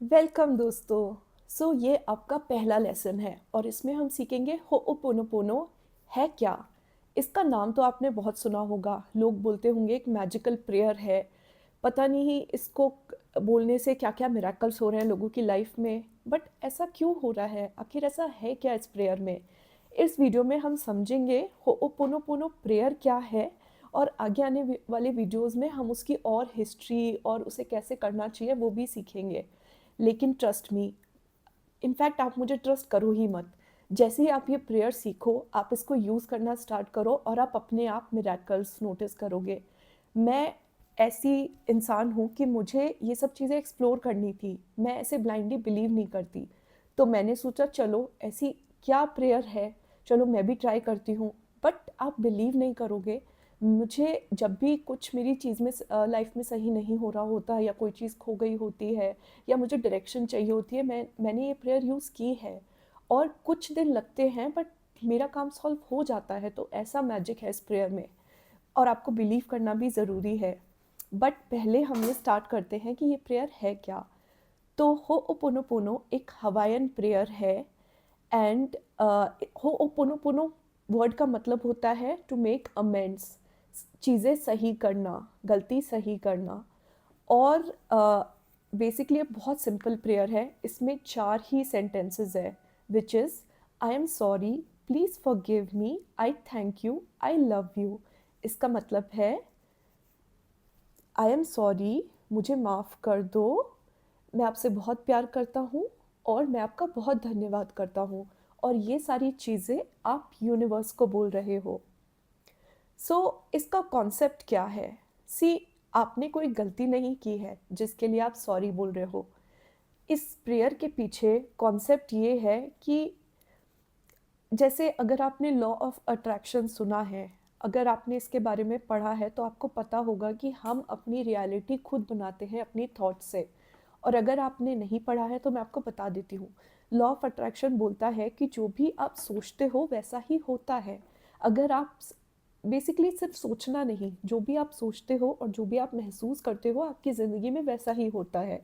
Welcome दोस्तों। ये आपका पहला लेसन है और इसमें हम सीखेंगे होओपोनोपोनो है क्या। इसका नाम तो आपने बहुत सुना होगा, लोग बोलते होंगे एक मैजिकल प्रेयर है। पता नहीं इसको बोलने से क्या क्या मिराकल्स हो रहे हैं लोगों की लाइफ में, बट ऐसा क्यों हो रहा है, आखिर ऐसा है क्या इस प्रेयर में। इस वीडियो में हम समझेंगे होओपोनोपोनो प्रेयर क्या है, और आगे आने वाले वीडियोस में हम उसकी और हिस्ट्री और उसे कैसे करना चाहिए वो भी सीखेंगे। लेकिन ट्रस्ट मी, इनफैक्ट आप मुझे ट्रस्ट करो ही मत। जैसे ही आप ये प्रेयर सीखो, आप इसको यूज़ करना स्टार्ट करो और आप अपने आप मिरेकल्स नोटिस करोगे। मैं ऐसी इंसान हूँ कि मुझे ये सब चीज़ें एक्सप्लोर करनी थी, मैं ऐसे ब्लाइंडली बिलीव नहीं करती। तो मैंने सोचा चलो ऐसी क्या प्रेयर है, चलो मैं भी ट्राई करती हूँ। बट आप बिलीव नहीं करोगे, मुझे जब भी कुछ मेरी चीज़ में लाइफ में सही नहीं हो रहा होता है या कोई चीज़ खो गई होती है या मुझे डायरेक्शन चाहिए होती है, मैंने ये प्रेयर यूज़ की है और कुछ दिन लगते हैं बट मेरा काम सॉल्व हो जाता है। तो ऐसा मैजिक है इस प्रेयर में और आपको बिलीव करना भी ज़रूरी है। बट पहले हम ये स्टार्ट करते हैं कि ये प्रेयर है क्या। तो होओपोनोपोनो एक हवाईयन प्रेयर है। एंड होओपोनोपोनो वर्ड का मतलब होता है टू मेक अमेंड्स, चीज़ें सही करना, गलती सही करना। और बेसिकली बहुत सिंपल प्रेयर है, इसमें 4 ही सेंटेंसेस है, which is I am sorry, please forgive me, I thank you, I love you. इसका मतलब है आई एम सॉरी, मुझे माफ़ कर दो, मैं आपसे बहुत प्यार करता हूँ और मैं आपका बहुत धन्यवाद करता हूँ। और ये सारी चीज़ें आप यूनिवर्स को बोल रहे हो। इसका कॉन्सेप्ट क्या है। सी, आपने कोई गलती नहीं की है जिसके लिए आप सॉरी बोल रहे हो। इस प्रेयर के पीछे कॉन्सेप्ट ये है कि जैसे अगर आपने लॉ ऑफ अट्रैक्शन सुना है, अगर आपने इसके बारे में पढ़ा है तो आपको पता होगा कि हम अपनी रियलिटी खुद बनाते हैं अपनी थॉट से। और अगर आपने नहीं पढ़ा है तो मैं आपको बता देती हूँ। लॉ ऑफ अट्रैक्शन बोलता है कि जो भी आप सोचते हो वैसा ही होता है। अगर आप बेसिकली सिर्फ सोचना नहीं, जो भी आप सोचते हो और जो भी आप महसूस करते हो आपकी ज़िंदगी में वैसा ही होता है।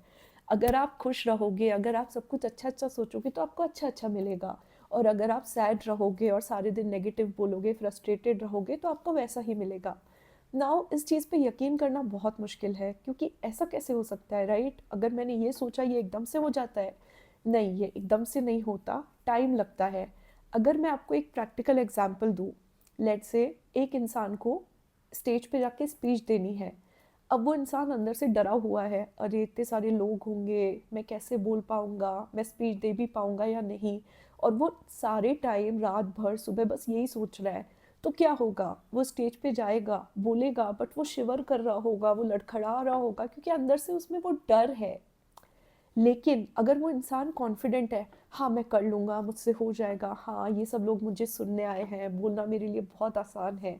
अगर आप खुश रहोगे, अगर आप सब कुछ अच्छा अच्छा सोचोगे तो आपको अच्छा अच्छा मिलेगा। और अगर आप सैड रहोगे और सारे दिन नेगेटिव बोलोगे, फ्रस्ट्रेटेड रहोगे, तो आपको वैसा ही मिलेगा। नाउ इस चीज़ पे यकीन करना बहुत मुश्किल है, क्योंकि ऐसा कैसे हो सकता है, राइट। अगर मैंने ये सोचा ये एकदम से हो जाता है। नहीं, ये एकदम से नहीं होता, टाइम लगता है। अगर मैं आपको एक प्रैक्टिकल एग्जांपल दूँ, लेट्स से एक इंसान को स्टेज पे जाके स्पीच देनी है। अब वो इंसान अंदर से डरा हुआ है, अरे इतने सारे लोग होंगे, मैं कैसे बोल पाऊँगा, मैं स्पीच दे भी पाऊँगा या नहीं। और वो सारे टाइम रात भर सुबह बस यही सोच रहा है। तो क्या होगा, वो स्टेज पे जाएगा, बोलेगा, बट वो शिवर कर रहा होगा, वो लड़खड़ा रहा होगा, क्योंकि अंदर से उसमें वो डर है। लेकिन अगर वो इंसान कॉन्फिडेंट है, हाँ मैं कर लूँगा, मुझसे हो जाएगा, हाँ ये सब लोग मुझे सुनने आए हैं, बोलना मेरे लिए बहुत आसान है,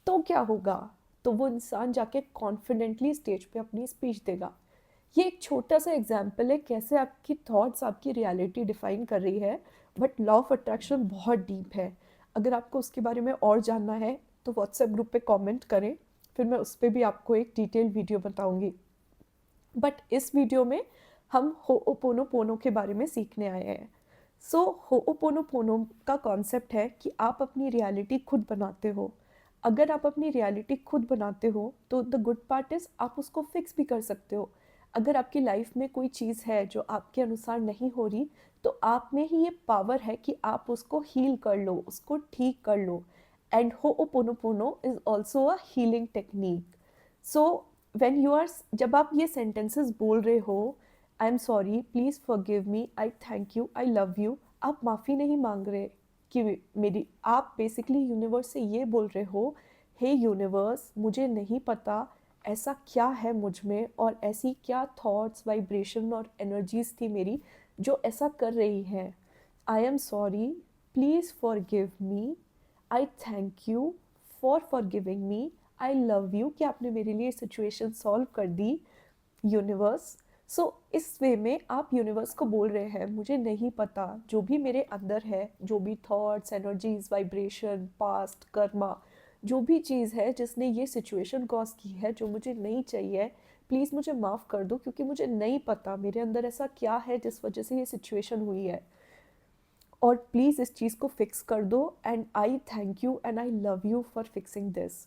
तो क्या होगा। तो वो इंसान जाके कॉन्फिडेंटली स्टेज पे अपनी स्पीच देगा। ये एक छोटा सा एग्जाम्पल है कैसे आपकी थॉट्स आपकी रियलिटी डिफाइन कर रही है। बट लॉ ऑफ अट्रैक्शन बहुत डीप है। अगर आपको उसके बारे में और जानना है तो व्हाट्सएप ग्रुप पे कमेंट करें, फिर मैं उस पर भी आपको एक डिटेल वीडियो बताऊंगी। बट इस वीडियो में हम होओपोनोपोनो के बारे में सीखने आए हैं। होओपोनोपोनो का कॉन्सेप्ट है कि आप अपनी रियलिटी खुद बनाते हो। अगर आप अपनी रियलिटी खुद बनाते हो तो द गुड पार्ट इज़ आप उसको फिक्स भी कर सकते हो। अगर आपकी लाइफ में कोई चीज़ है जो आपके अनुसार नहीं हो रही, तो आप में ही ये पावर है कि आप उसको हील कर लो, उसको ठीक कर लो। And ho'oponopono is also a healing technique. So when you are, जब आप ये सेंटेंसेस बोल रहे हो, I am sorry, please forgive me, I thank you, I love you, आप माफ़ी नहीं मांग रहे कि मेरी, आप बेसिकली यूनिवर्स से ये बोल रहे हो, हे यूनिवर्स, मुझे नहीं पता ऐसा क्या है मुझ में और ऐसी क्या थॉट्स, वाइब्रेशन और एनर्जीज थी मेरी जो ऐसा कर रही हैं। आई am sorry, please forgive me, I thank you for forgiving me, I love you कि आपने मेरे लिए सिचुएशन सॉल्व कर दी, यूनिवर्स। इस वे में आप यूनिवर्स को बोल रहे हैं, मुझे नहीं पता, जो भी मेरे अंदर है, जो भी thoughts, energies, vibration, past, Karma, जो भी चीज़ है जिसने ये सिचुएशन कॉज की है जो मुझे नहीं चाहिए, प्लीज़ मुझे माफ़ कर दो क्योंकि मुझे नहीं पता मेरे अंदर ऐसा क्या है जिस वजह से ये सिचुएशन हुई है, और प्लीज़ इस चीज़ को फिक्स कर दो, and I thank you and I love you for fixing this.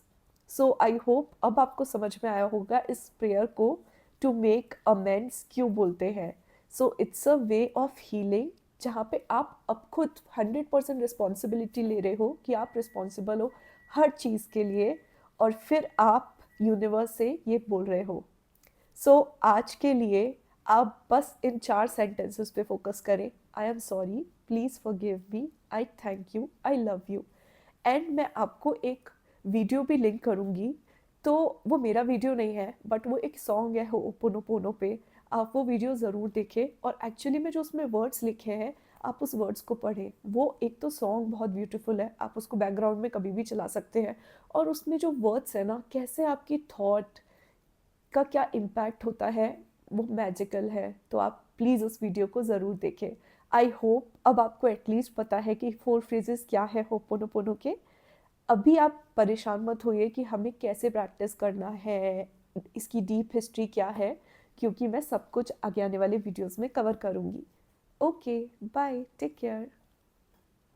So I hope अब आपको समझ में आया होगा इस प्रेयर को टू मेक अमेंड्स क्यों बोलते हैं। So it's a way of healing जहाँ पे आप अब खुद 100% रिस्पॉन्सिबिलिटी ले रहे हो कि आप रिस्पॉन्सिबल हो हर चीज़ के लिए, और फिर आप यूनिवर्स से ये बोल रहे हो। सो आज के लिए आप बस इन 4 सेंटेंसेस पे फोकस करें। आई am sorry, please forgive me, I thank you, I love you. And मैं आपको एक वीडियो भी लिंक करूँगी, तो वो मेरा वीडियो नहीं है बट वो एक सॉन्ग है हो'ओपोनोपोनो पे। आप वो वीडियो ज़रूर देखें, और एक्चुअली में जो उसमें वर्ड्स लिखे हैं आप उस वर्ड्स को पढ़ें। वो एक तो सॉन्ग बहुत ब्यूटीफुल है, आप उसको बैकग्राउंड में कभी भी चला सकते हैं, और उसमें जो वर्ड्स है ना, कैसे आपकी थॉट का क्या इम्पैक्ट होता है, वो मैजिकल है। तो आप प्लीज़ उस वीडियो को ज़रूर देखें। आई होप अब आपको एटलीस्ट पता है कि 4 फ्रेजेस क्या है होपोनोपोनो के। अभी आप परेशान मत होइए कि हमें कैसे प्रैक्टिस करना है, इसकी डीप हिस्ट्री क्या है, क्योंकि मैं सब कुछ आगे आने वाले वीडियोस में कवर करूँगी। Okay, bye, take care.